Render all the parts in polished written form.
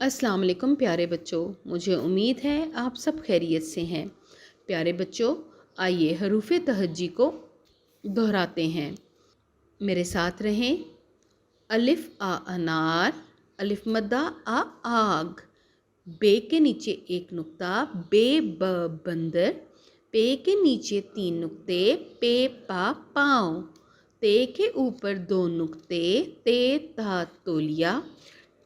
السلام علیکم پیارے بچوں، مجھے امید ہے آپ سب خیریت سے ہیں۔ پیارے بچوں، آئیے حروف تہجی کو دہراتے ہیں، میرے ساتھ رہیں۔ الف آ انار، الف مدہ آ آگ، بے کے نیچے ایک نقطہ، بے ب بندر، پے کے نیچے 3 نقطے، پے پا پاؤں، تے کے اوپر 2 نقطے، تے تا تولیا،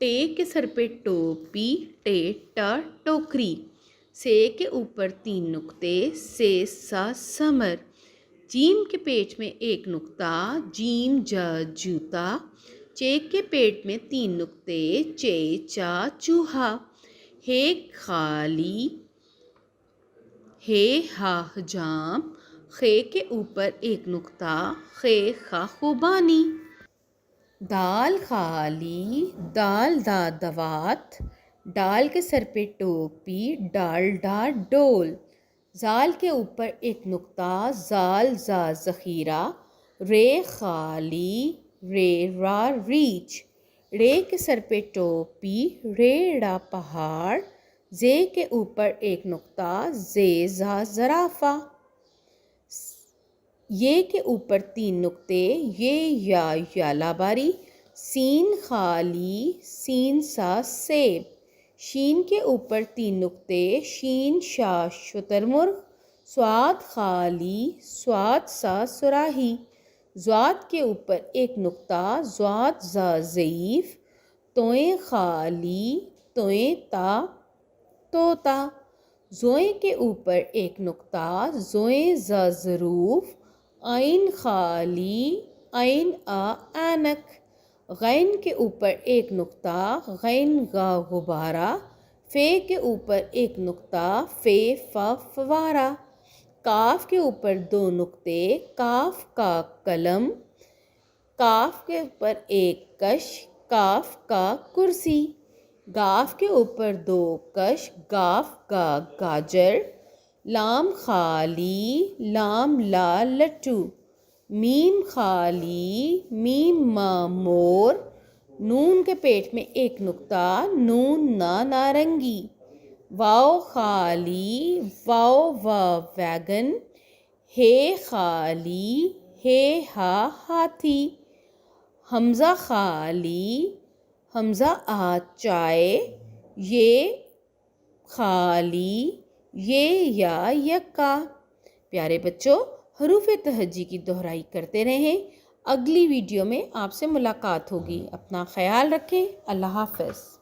ٹے کے سر پہ ٹوپی، ٹے ٹا ٹوکری، سے کے اوپر 3 نقطے، سے سا سمر، جیم کے پیٹ میں 1 نقطہ، جیم جا جوتا، چے کے پیٹ میں 3 نقطے، چے چا چوہا، ہے خالی، ہے ہا حجام، خے کے اوپر 1 نقطہ، خے خا خوبانی، دال خالی، دال دا دوات، ڈال کے سر پہ ٹوپی، ڈال ڈا ڈول، زال کے اوپر 1 نقطہ، زال زا ذخیرہ، رے خالی، رے را ریچھ، رے کے سر پہ ٹوپی، رے ڑا پہاڑ، زے کے اوپر 1 نقطہ، زے زا زرافہ، یہ کے اوپر 3 نقطے، یہ یا لاباری، سین خالی، سین سا سیب، شین کے اوپر 3 نقطے، شین شا شتر مرغ، صاد خالی، صاد سا صراحی، ضاد کے اوپر 1 نقطہ، ضاد زا ضعیف، توئیں خالی، توئیں تا طوطا، زوئیں کے اوپر 1 نقطہ، زوئیں زا ظروف، عین خالی، عین آ اینک، غین کے اوپر 1 نقطہ، غین غا غبارہ، فے کے اوپر 1 نقطہ، فے فا فوارہ، کاف کے اوپر 2 نقطے، کاف کا قلم، کاف کے اوپر 1 کش، کاف کا کرسی، گاف کے اوپر 2 کش، گاف کا گاجر، لام خالی، لام لا لٹو، میم خالی، میم ما مور، نون کے پیٹ میں 1 نقطہ، نون نا نارنگی، واو خالی، واو وا ویگن، ہے خالی، ہے ہا ہاتھی، حمزہ خالی، حمزہ آ چائے، یہ خالی، یہ یا یکا۔ پیارے بچوں، حروف تہجی کی دہرائی کرتے رہیں۔ اگلی ویڈیو میں آپ سے ملاقات ہوگی۔ اپنا خیال رکھیں۔ اللہ حافظ۔